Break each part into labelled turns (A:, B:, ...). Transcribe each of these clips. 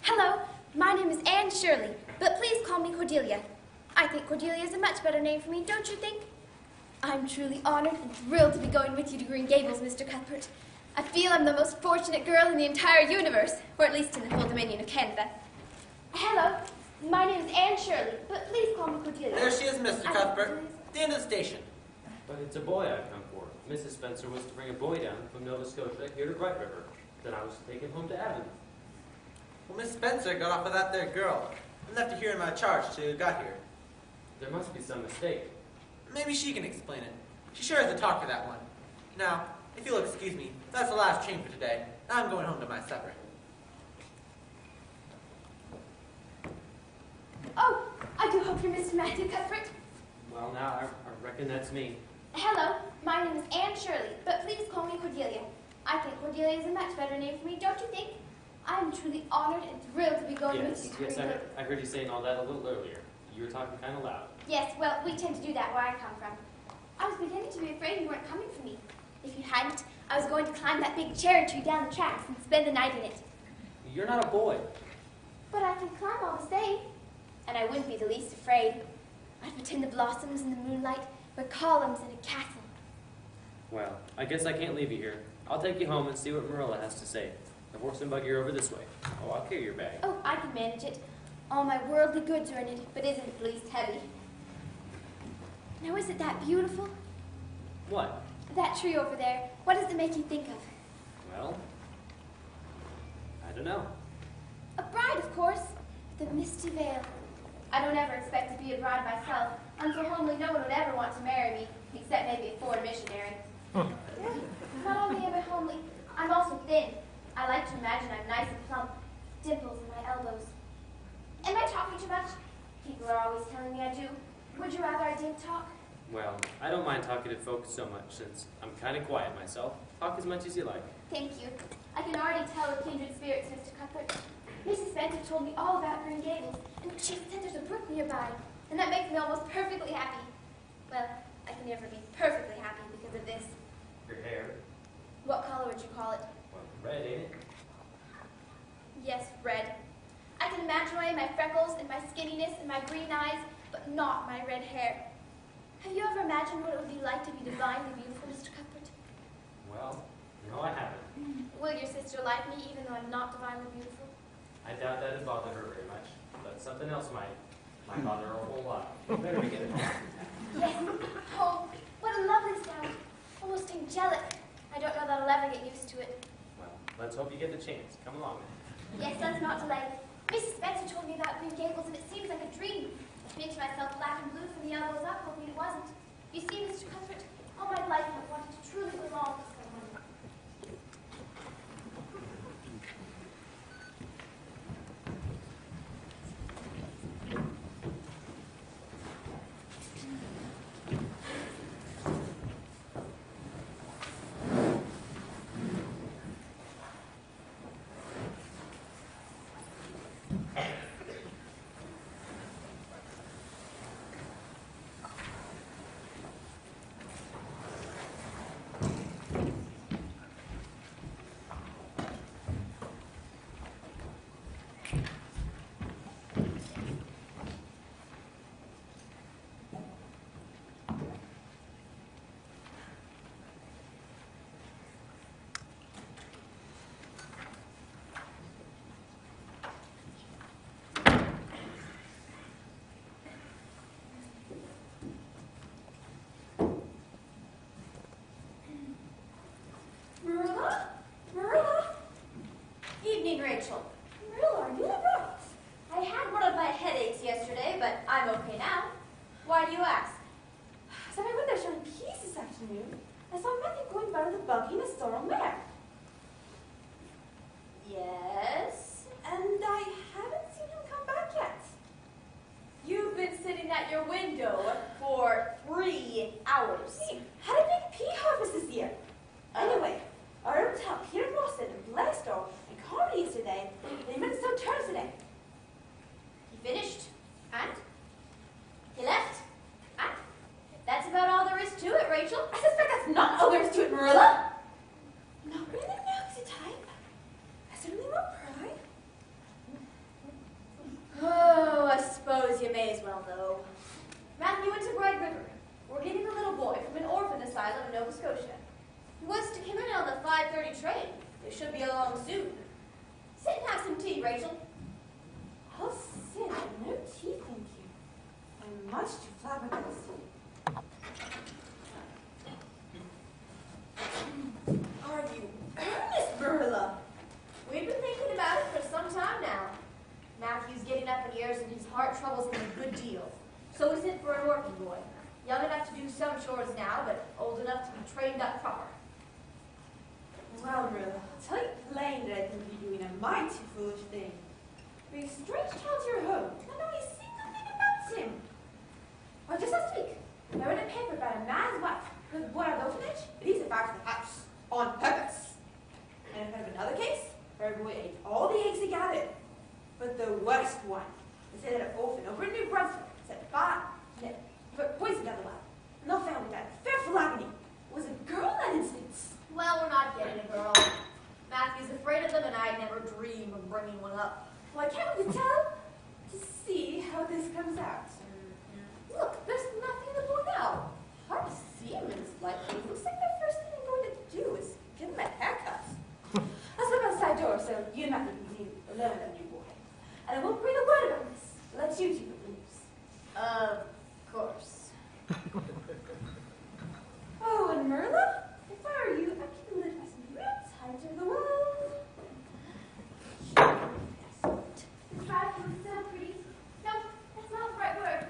A: Hello, my name is Anne Shirley, but please call me Cordelia. I think Cordelia is a much better name for me, don't you think? I'm truly honored and thrilled to be going with you to Green Gables, Mr. Cuthbert. I feel I'm the most fortunate girl in the entire universe, or at least in the full dominion of Canada. Hello, my name is Anne Shirley, but please call me Cordelia.
B: There she is, Mr. Cuthbert, at the end of the station.
C: But it's a boy I've come for. Mrs. Spencer was to bring a boy down from Nova Scotia here to Bright River. Then I was to take him home to Avonlea.
B: Well, Miss Spencer got off with that there girl and left her here in my charge till you got here.
C: There must be some mistake.
B: Maybe she can explain it. She sure has a talk for that one. Now, if you'll excuse me, that's the last train for today. I'm going home to my supper.
A: Oh, I do hope you're Mr. Matthew Cuthbert.
C: Well, now, I reckon that's me.
A: Hello, my name is Anne Shirley, but please call me Cordelia. I think Cordelia is a much better name for me, don't you think? I am truly honored and thrilled to be going with you.
C: Yes, I heard you saying all that a little earlier. You were talking kind of loud.
A: Yes, well, we tend to do that where I come from. I was beginning to be afraid you weren't coming for me. If you hadn't, I was going to climb that big cherry tree down the tracks and spend the night in it.
C: You're not a boy.
A: But I can climb all the same. And I wouldn't be the least afraid. I'd pretend the blossoms in the moonlight were columns in a castle.
C: Well, I guess I can't leave you here. I'll take you home and see what Marilla has to say. The horse and buggy are over this way. Oh, I'll carry your bag.
A: Oh, I can manage it. All my worldly goods are in it, but isn't the least heavy. Now, isn't that beautiful?
C: What?
A: That tree over there, what does it make you think of?
C: Well, I don't know.
A: A bride, of course. The misty veil. I don't ever expect to be a bride myself. I'm so homely no one would ever want to marry me, except maybe a foreign missionary. Not only am I homely, I'm also thin. I like to imagine I'm nice and plump, dimples in my elbows. Am I talking too much? People are always telling me I do. Would you rather I didn't talk?
C: Well, I don't mind talking to folks so much since I'm kind of quiet myself. Talk as much as you like.
A: Thank you. I can already tell the kindred spirits, Mr. Cuthbert. Mrs. Spencer told me all about Green Gables, and she said there's a brook nearby, and that makes me almost perfectly happy. Well, I can never be perfectly happy because of this.
C: Your hair?
A: What color would you call it?
C: Well, red, ain't it?
A: Yes, red. I can imagine away my freckles and my skinniness and my green eyes, but not my red hair. Have you ever imagined what it would be like to be divinely beautiful, Mr. Cuthbert?
C: Well, no, I haven't.
A: Will your sister like me even though I'm not divinely beautiful?
C: I doubt that'd bother her very much, but something else might bother her a whole lot. Better begin it.
A: Yes. Oh, what a lovely sound. Almost angelic. I don't know that I'll ever get used to it.
C: Well, let's hope you get the chance. Come along.
A: Yes, let's not delay. Mrs. Spencer told me about Green Gables, and it seems like a dream. I pinch myself black and blue from the elbows up, hoping it wasn't. You see, Mr. Cuthbert, all my life I've wanted to truly belong to someone.
D: Rachel. Marilla, are you all right? I had one of my headaches yesterday, but I'm okay now. Why do you ask?
E: So I went there showing peace this afternoon. I saw Matthew going about in the buggy and a sorrel mare.
D: Yes?
E: And I haven't seen him come back yet.
D: You've been sitting at your window for 3 hours.
E: Hey, had a big pea harvest this year. Anyway, our old top Peter Lawson and Blaisdell and Carmody yesterday
D: should be along soon. Sit and have some tea, Rachel.
E: I'll sit. No tea, thank you. I'm much too flabbergasted.
D: Are you earnest, Marilla? We've been thinking about it for some time now. Matthew's getting up in years and his heart troubles him a good deal. So we sent for an working boy. Young enough to do some chores now, but old enough to be trained up proper.
E: Well, Marilla, I'll tell you plain that I think you're doing a mighty foolish thing. Bring a strange child to your home, not knowing a single thing about him. Well, just last week, I read a paper about a man's wife who was born out of orphanage, but he survived the house on purpose. And I've heard of another case where a boy ate all the eggs he gathered. But the worst one is that an orphan over in New Brunswick set fire, but poisoned other lad. And the family died of fearful agony. It was a girl in that instance.
D: Well, we're not getting a girl. Matthew's afraid of them, and I'd never dream of bringing one up.
E: Well, I can't wait to tell to see how this comes out. Look, there's nothing in the boy now. Hard to see him in this light. It looks like the first thing I'm going to do is give him a haircut. I'll slip outside door so you and Matthew can learn that new boy. And I won't bring a word about this. Let you two beliefs.
D: Of course.
E: Oh, and Marilla, if I were you, I'd keep the lid nice and real tight over the world.
A: The drive was so pretty. No, that's not the right word.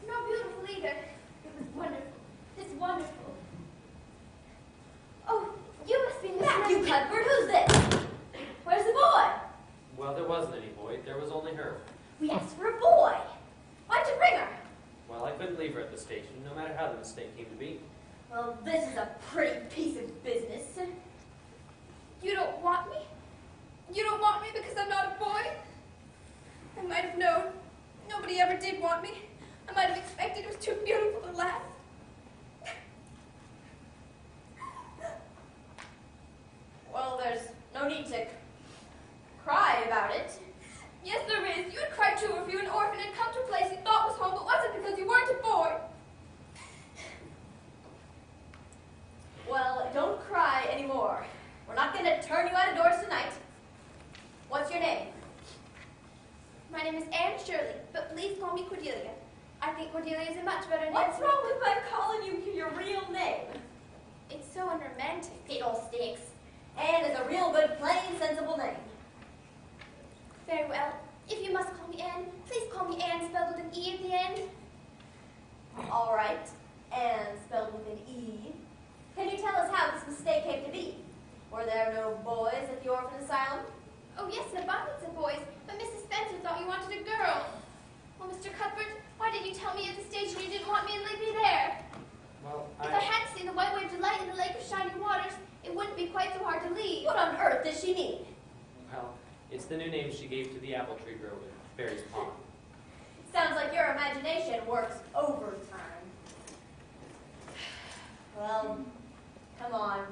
A: Not beautiful either. It was wonderful. It's wonderful. Oh, you must be Miss
D: Matthew
A: Leslie.
D: Cuthbert, who's this? Where's the boy?
C: Well, there wasn't any boy. There was only her.
D: We asked for a boy. Why'd you bring her?
C: Well, I couldn't leave her at the station, no matter how the mistake came to be.
D: Well, this is a pretty piece of business.
A: You don't want me? You don't want me because I'm not a boy? I might have known. Nobody ever did want me. I might have expected it was too beautiful to last.
D: Well, there's no need to cry about it.
A: Yes, there is. You would cry too if you were an orphan and come to a place you thought was home, but wasn't because you weren't a boy.
D: Well, don't cry anymore. We're not going to turn you out of doors tonight. What's your name?
A: My name is Anne Shirley, but please call me Cordelia. I think Cordelia is a much better name.
D: What's wrong with my calling you your real name?
A: It's so unromantic.
D: It all stinks. Anne is a real good, plain, sensible name.
A: Very well. If you must call me Anne, please call me Anne spelled with an E at the end.
D: All right. Anne spelled with an E. Can you tell us how this mistake came to be? Were there no boys at the orphan asylum?
A: Oh, yes, an abundance of boys, but Mrs. Spencer thought you wanted a girl. Well, Mr. Cuthbert, why didn't you tell me at the station you didn't want me and leave me there?
C: Well,
A: If I had seen the white wave delight in the lake of shining waters, it wouldn't be quite so hard to leave.
D: What on earth does she mean?
C: Well, it's the new name she gave to the apple tree grove in Barry's Pond.
D: Sounds like your imagination works overtime. Well, come on.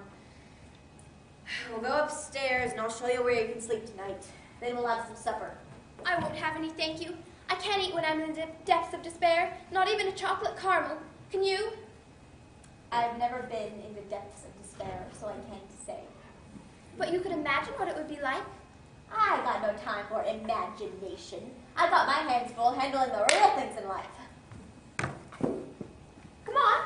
D: We'll go upstairs and I'll show you where you can sleep tonight. Then we'll have some supper.
A: I won't have any, thank you. I can't eat when I'm in the depths of despair, not even a chocolate caramel. Can you?
D: I've never been in the depths of despair, so I can't say.
A: But you could imagine what it would be like.
D: I got no time for imagination. I got my hands full handling the real things in life. Come on.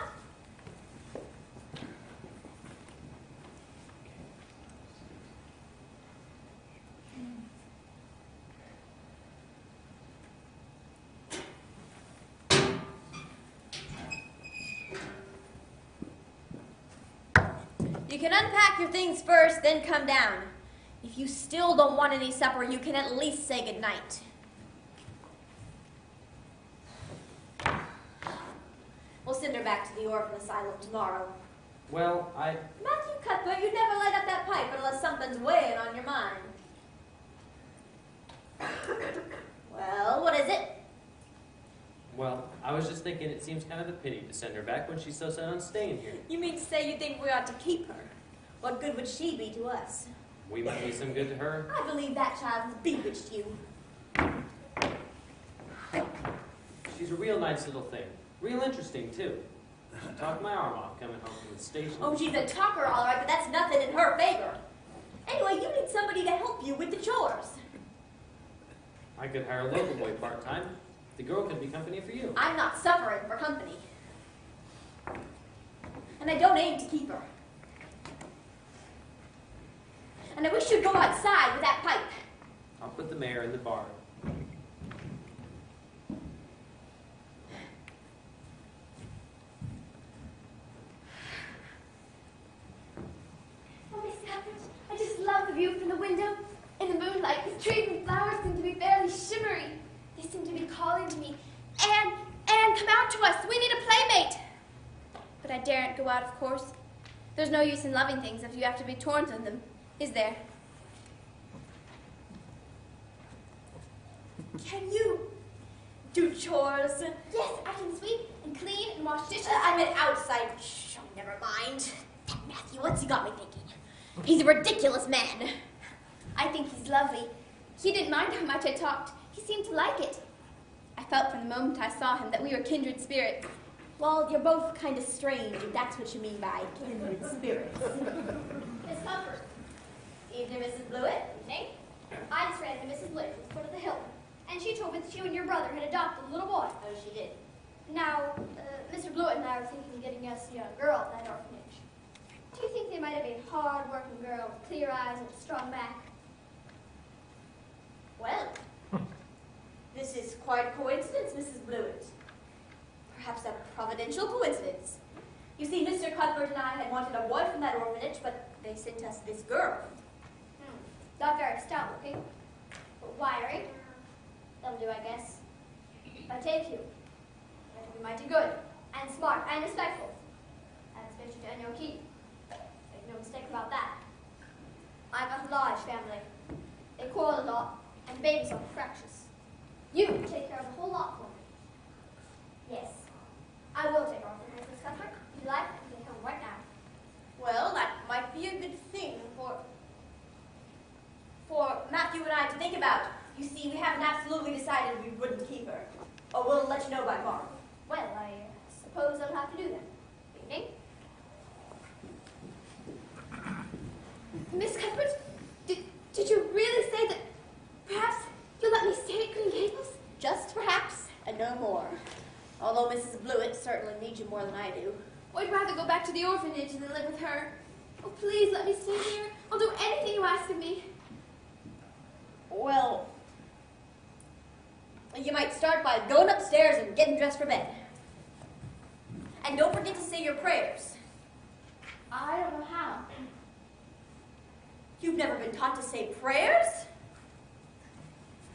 D: You can unpack your things first, then come down. If you still don't want any supper, you can at least say goodnight. We'll send her back to the orphan asylum tomorrow.
C: Well,
D: Matthew Cuthbert, you never light up that pipe unless something's weighing on your mind. Well, what is it?
C: Well, I was just thinking it seems kind of a pity to send her back when she's so set on staying here.
D: You mean to say you think we ought to keep her? What good would she be to us?
C: We might be some good to her.
D: I believe that child has bewitched you.
C: She's a real nice little thing. Real interesting, too. She talked my arm off coming home from the station.
D: Oh, she's a talker, all right, but that's nothing in her favor. Anyway, you need
C: could hire a local boy part-time. The girl could be company for you.
D: I'm not suffering for company. And I don't aim to keep her. And I wish you'd go outside with that pipe.
C: I'll put the mare in the barn.
A: Oh, Miss Cuthbert, I just love the view from the window. In the moonlight, the trees and flowers seem to be fairly shimmery. They seem to be calling to me, Anne, come out to us. We need a playmate. But I daren't go out, of course. There's no use in loving things if you have to be torn from them, is there?
D: Can you do chores?
A: Yes, I can sweep and clean and wash dishes.
D: I meant outside. Shh, oh, never mind. That Matthew, what's he got me thinking? He's a ridiculous man.
A: I think he's lovely. He didn't mind how much I talked. He seemed to like it. I felt from the moment I saw him that we were kindred spirits.
D: Well, you're both kind of strange, if that's what you mean by kindred spirits.
A: Miss Comfort.
D: Evening, Mrs. Blewett.
A: Evening. I just ran into Mrs. Blake at the foot of the hill, and she told me that you and your brother had adopted a little boy.
D: Oh, she did.
A: Now, Mr. Blewett and I were thinking of getting us a young girl at that orphanage. Do you think they might have been a hard-working girl with clear eyes and a strong back?
D: Well, this is quite a coincidence, Mrs. Blewett. Perhaps a providential coincidence. You see, Mr. Cuthbert and I had wanted a boy from that orphanage, but they sent us this girl.
A: Not very stout-looking, but wiry. That'll do, I guess. If I take you, that'll be mighty good, and smart, and respectful. And expect you to earn your keep. Make no mistake about that. I'm of a large family. They quarrel a lot, and the babies are fractious. You take care of the whole lot for me. Yes, I will take off your Mrs. Cuthbert. If you like, I can take home right now.
D: Well, that might be a good thing for Matthew and I to think about. You see, we haven't absolutely decided we wouldn't keep her. Or we'll let you know by tomorrow.
A: Well, I suppose I'll have to do that. Evening. Miss Cuthbert, did you really say that perhaps you'll let me stay at Green Gables?
D: Just perhaps, and no more. Although Mrs. Blewett certainly needs you more than I do.
A: I'd rather go back to the orphanage than live with her. Oh, please let me stay here. I'll do anything you ask of me.
D: Well, you might start by going upstairs and getting dressed for bed. And don't forget to say your prayers.
A: I don't know how.
D: You've never been taught to say prayers?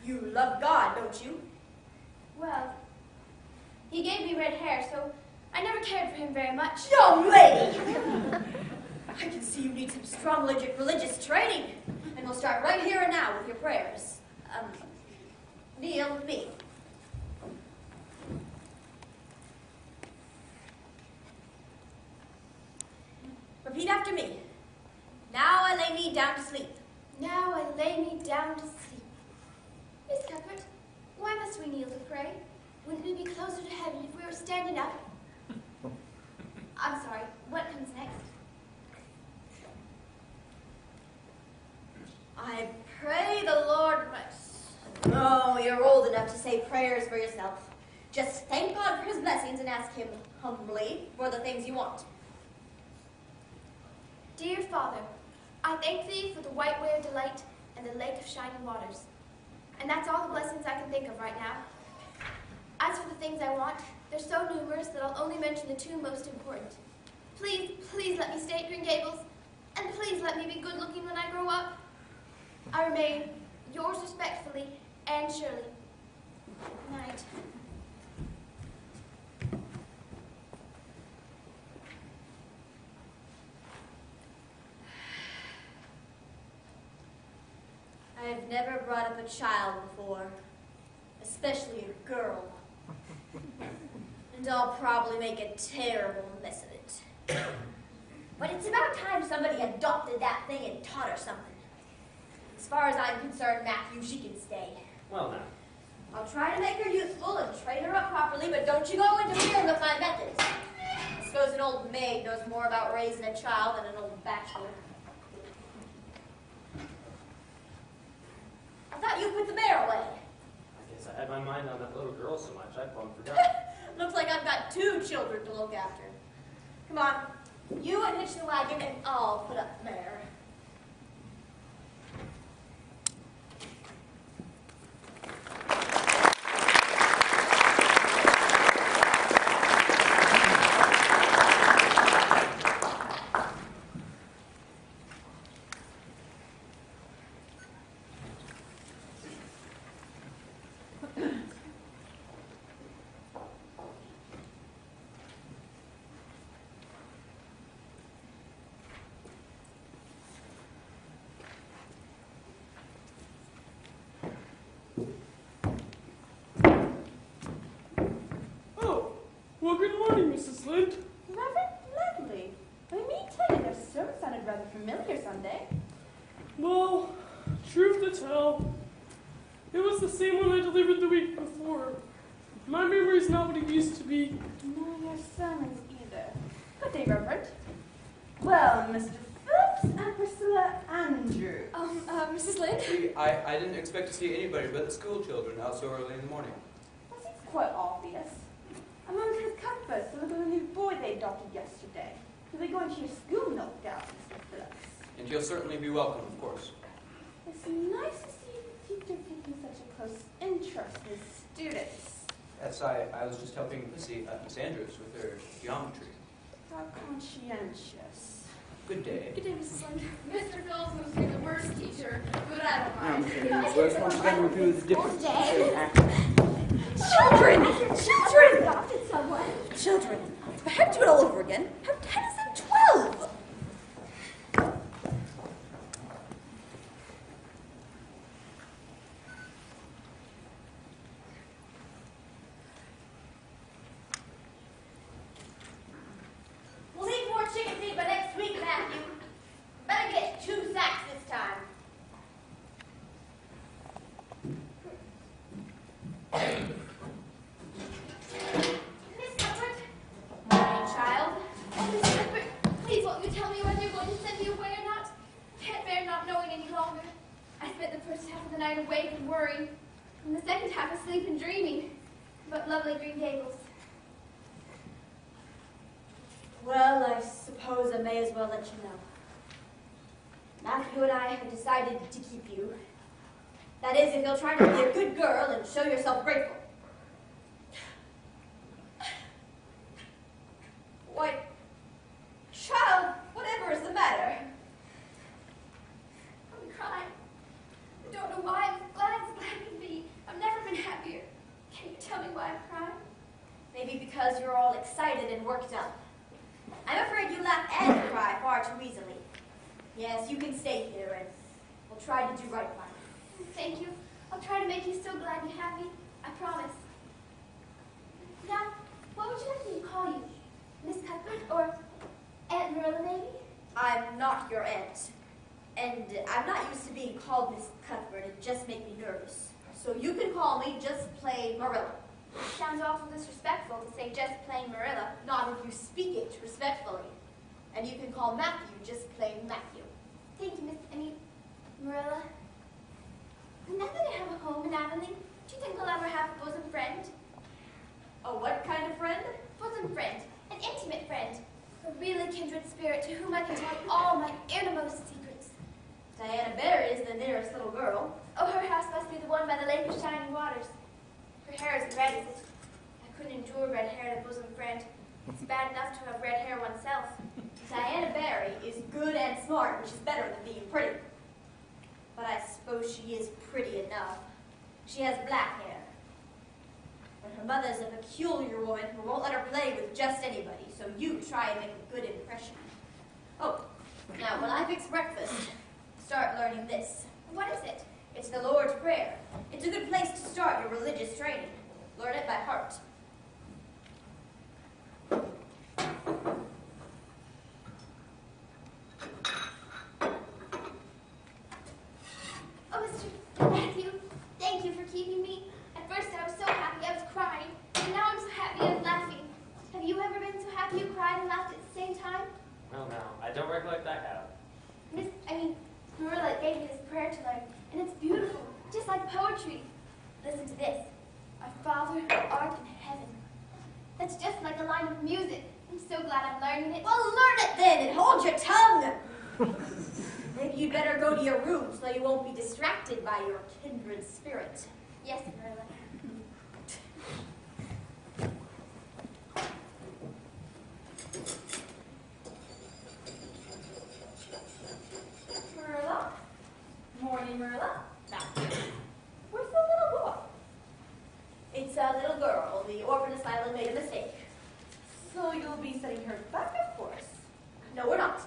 D: You love God, don't you?
A: Well, he gave me red hair, so I never cared for him very much.
D: Young lady! I can see you need some strong religious training. And we'll start right here and now with your prayers. Kneel with me. Repeat after me. Now I lay me down to sleep.
A: Now I lay me down to sleep. Miss Cuthbert, why must we kneel to pray? Wouldn't we be closer to heaven if we were standing up? I'm sorry, what comes next?
D: I pray the Lord rest. Oh, you're old enough to say prayers for yourself. Just thank God for his blessings and ask him humbly for the things you want.
A: Dear Father, I thank thee for the white way of delight and the lake of shining waters. And that's all the blessings I can think of right now. As for the things I want, they're so numerous that I'll only mention the two most important. Please, please let me stay at Green Gables, and please let me be good looking when I grow up. I remain yours respectfully, Anne Shirley. Good night.
D: I've never brought up a child before, especially a girl. And I'll probably make a terrible mess of it. But it's about time somebody adopted that thing and taught her something. As far as I'm concerned, Matthew, she can stay.
C: Well now.
D: I'll try to make her useful and train her up properly, but don't you go interfering with my methods. I suppose an old maid knows more about raising a child than an old bachelor. I thought you put the mare away.
C: typo and forgot.
D: Looks like I've got 2 children to look after. Come on, you unhitch the wagon and I'll put up the mare.
F: Well, good morning, Mrs. Lind.
E: Reverend Ledley. I mean, tell you, their service sounded rather familiar Sunday.
F: Well, truth to tell, it was the same one I delivered the week before. My memory's not what it used to be.
E: Nor your sermons either. Good day, Reverend. Well, Mr. Phillips and Priscilla Andrews.
A: Mrs. Lind?
G: I didn't expect to see anybody but the school children out so early in the morning.
E: That seems quite obvious. Among his Cuthberts, the little new boy they adopted yesterday. Are they going to your school, no doubt, Mr. Phillips?
G: And you'll certainly be welcome, of course.
E: It's nice to see the teacher taking such a close interest in students.
G: Yes, I was just helping Miss Andrews with her geometry.
E: How conscientious.
G: Good day.
A: Good day, Mrs. Lind. Mr. Phillips must be the worst teacher, but I don't mind.
H: Let's once again review the difference between
E: Children! Children!
A: Adopted someone.
E: Children! If I had to do it all over again, how 10 is in 12?
D: We'll eat more chicken feed by next week, Matthew. Better get 2 sacks this time. Miss Cuthbert? Morning, child.
A: Oh, Miss Cuthbert, please won't you tell me whether you're going to send me away or not? I can't bear not knowing any longer. I spent the first half of the night awake and worrying, and the second half asleep and dreaming about lovely Green Gables.
D: Well, I suppose I may as well let you know. Matthew and I have decided to keep you. That is, if you'll try to be a good girl and show yourself grateful. Why, child, whatever is the matter?
A: I'm crying. I don't know why. I'm glad can be. I've never been happier. Can you tell me why I'm crying?
D: Maybe because you're all excited and worked up. I'm afraid you laugh and cry far too easily. Yes, you can stay here and we'll try to do right by you.
A: Thank you. I'll try to make you so glad and happy. I promise. Now, what would you like me to call you? Miss Cuthbert or Aunt Marilla, maybe?
D: I'm not your aunt. And I'm not used to being called Miss Cuthbert. It just makes me nervous. So you can call me just plain Marilla.
A: Sounds awful disrespectful to say just plain Marilla.
D: Not if you speak it respectfully. And you can call Matthew just plain Matthew.
A: Thank you, Marilla. Now that I have a home in Avonlea, do you think I'll ever have a bosom friend?
D: A what kind of friend?
A: Bosom friend. An intimate friend. A really kindred spirit to whom I can tell all my innermost secrets.
D: Diana Barry is the nearest little girl.
A: Oh, her house must be the one by the Lake of Shining Waters. Her hair is red, is it? I couldn't endure red hair in a bosom friend. It's bad enough to have red hair oneself.
D: Diana Barry is good and smart, which is better than being pretty. But I suppose she is pretty enough. She has black hair. But her mother's a peculiar woman who won't let her play with just anybody, so you try and make a good impression. Oh, now when I fix breakfast, start learning this.
A: What is it?
D: It's the Lord's Prayer. It's a good place to start your religious training. Learn it by heart.
A: Oh, Mr. Matthew, thank you for keeping me. At first I was so happy I was crying, and now I'm so happy I'm laughing. Have you ever been so happy you cried and laughed at the same time?
C: Well, now, I don't recollect that
A: Marilla gave me this prayer to learn, and it's beautiful, just like poetry. Listen to this. Our Father who art in That's just like a line of music. I'm so glad I'm learning it.
D: Well, learn it then and hold your tongue. Maybe you'd better go to your room so you won't be distracted by your kindred spirit.
A: Yes, Marilla.
D: Marilla? Morning, Marilla. Where's the little boy? It's a little girl. The orphan asylum made a mistake.
E: So you'll be sending her back, of course.
D: No, we're not.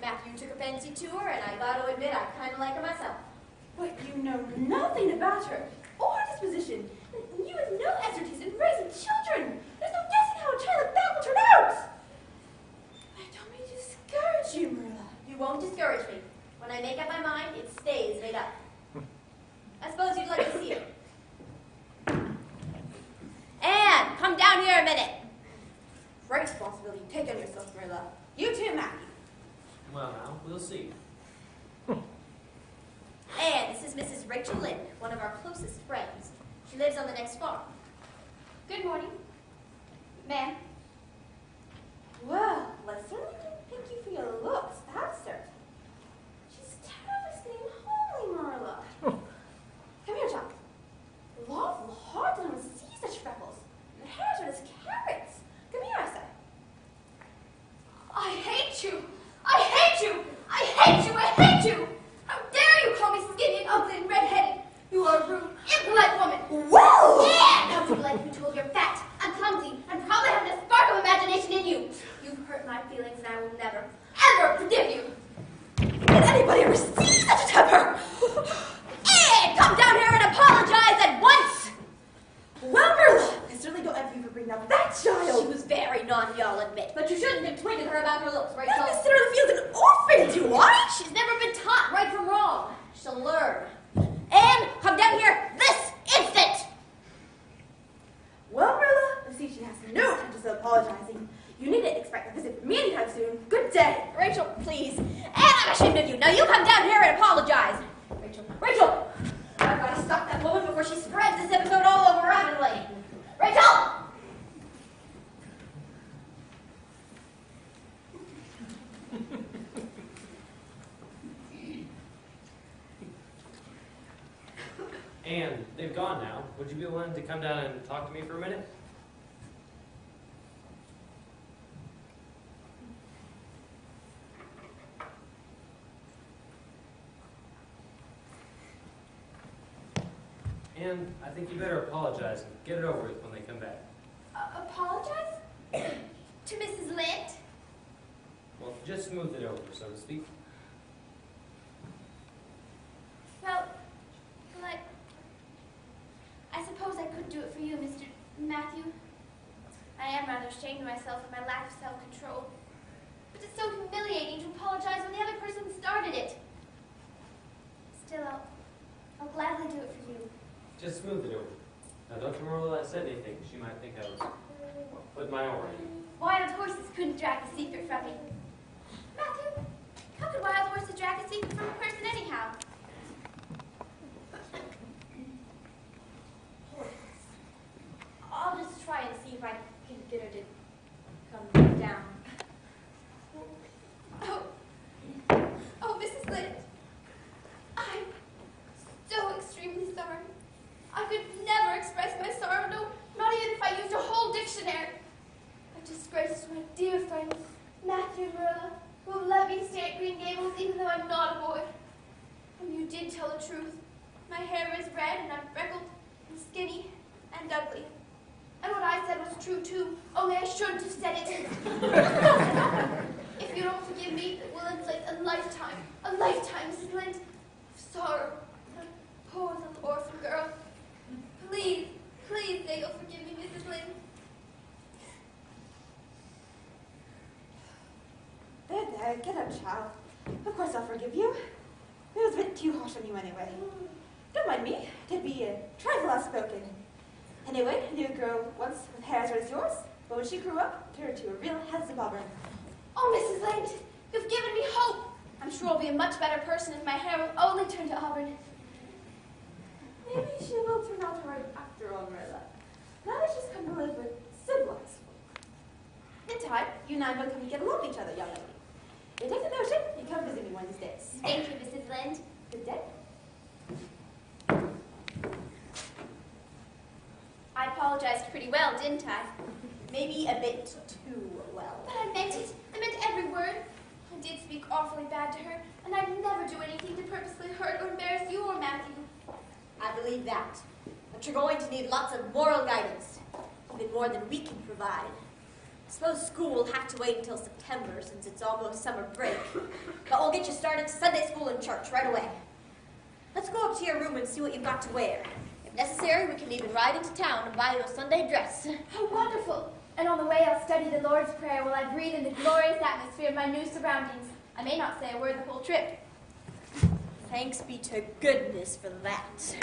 D: Matthew took a fancy to her, and I gotta admit I kind of like her myself.
E: But you know nothing about her or her disposition. And you have no expertise in raising children. There's no guessing how a child like that will turn out. I don't mean to discourage you, Marilla.
D: You won't discourage me. When I make up my mind, it stays made up. I suppose you'd like to see her. Anne, come down here a minute. Great responsibility you take on yourself, Marilla. You too, Matthew.
C: Well, now, we'll see.
D: And this is Mrs. Rachel Lynn, one of our closest friends. She lives on the next farm.
A: Good morning. Ma'am.
E: Well, I certainly didn't pick you for your looks, that's certain. She's terribly skinny and homely, Marilla. Come here, child. Lawful hard to see such freckles. Your hair's red as carrots. Come here, I say.
A: I hate you! I hate you! I hate you! I hate you! How dare you call me skinny and ugly and red-headed? You are a rude, impolite woman!
E: Well!
A: Yeah! How do you like me told you're fat and clumsy and probably have a spark of imagination in you? You've hurt my feelings and I will never, ever forgive you!
E: Did anybody ever see such a temper?
D: And come down here and apologize at once!
E: Well, Marilla, I certainly don't envy you for bringing up that
D: She
E: child.
D: was very naughty, I'll admit, but you shouldn't have twitted her about her looks,
E: I
D: Rachel.
E: consider the field an orphan, do I?
D: She's never been taught right from wrong. She'll learn. Anne, come down here this instant!
E: Well, Marilla, I see she has no intentions of apologizing. You needn't expect a visit from me anytime soon. Good day.
D: Rachel, please. Anne, I'm ashamed of you. Now you come down here and apologize. Rachel! I've got to stop that woman before she spreads this episode all over Avonlea. Rachel!
C: And they've gone now. Would you be willing to come down and talk to me for a minute? And I think you better apologize and get it over with when they come back.
A: Apologize? To Mrs. Lind?
C: Well, just smooth it over, so to speak.
A: Well, I suppose I could do it for you, Mr. Matthew. I am rather ashamed of myself for my lack of self-control. But it's so humiliating to apologize when the other person started it. Still, I'll gladly do it for you.
C: Just smooth it over. Now, don't you worry I said anything. She might think I was putting my oar in you.
A: Wild horses couldn't drag a secret from me. Matthew, how could wild horses drag a secret from a person anyhow?
D: I'll just try and see if I can get her to come down.
A: Oh, Mrs. Lind, I'm so extremely sorry. I could never express my sorrow, no, not even if I used a whole dictionary. I've disgraced my dear friends, Matthew and Marilla, who have let me stay at Green Gables even though I'm not a boy. And you did tell the truth. My hair is red and I'm freckled and skinny and ugly. And what I said was true too, only I shouldn't have said it. If you don't forgive me, it will inflict a lifetime, Mrs. Lind, of sorrow. On a poor little orphan girl. Please, please say you'll forgive me, Mrs. Lind.
E: There, get up, child. Of course I'll forgive you. It was a bit too harsh on you anyway. Don't mind me. Did be a trifle outspoken. Anyway, I knew a girl once with hair as red as yours, but when she grew up, turned into a real handsome auburn.
A: Oh, Mrs. Lind, you've given me hope. I'm sure I'll be a much better person if my hair will only turn to auburn.
E: Maybe she will turn out right after all, Marilla. Now that she's come to live with civilized folk. time, you and I will come and get along with each other, young lady. You take the notion, you come visit me one of these days.
A: Thank you, Mrs. Lind.
E: Good day.
A: I apologized pretty well, didn't I?
D: Maybe a bit too well.
A: But I meant it. I meant every word. I did speak awfully bad to her, and I'd never do anything to purposely hurt or embarrass you or Matthew.
D: I believe that. But you're going to need lots of moral guidance, even more than we can provide. I suppose school will have to wait until September since it's almost summer break. But we'll get you started Sunday school and church right away. Let's go up to your room and see what you've got to wear. If necessary, we can even ride into town and buy you a Sunday dress.
A: How wonderful! And on the way, I'll study the Lord's Prayer while I breathe in the glorious atmosphere of my new surroundings. I may not say a word the whole trip.
D: Thanks be to goodness for that.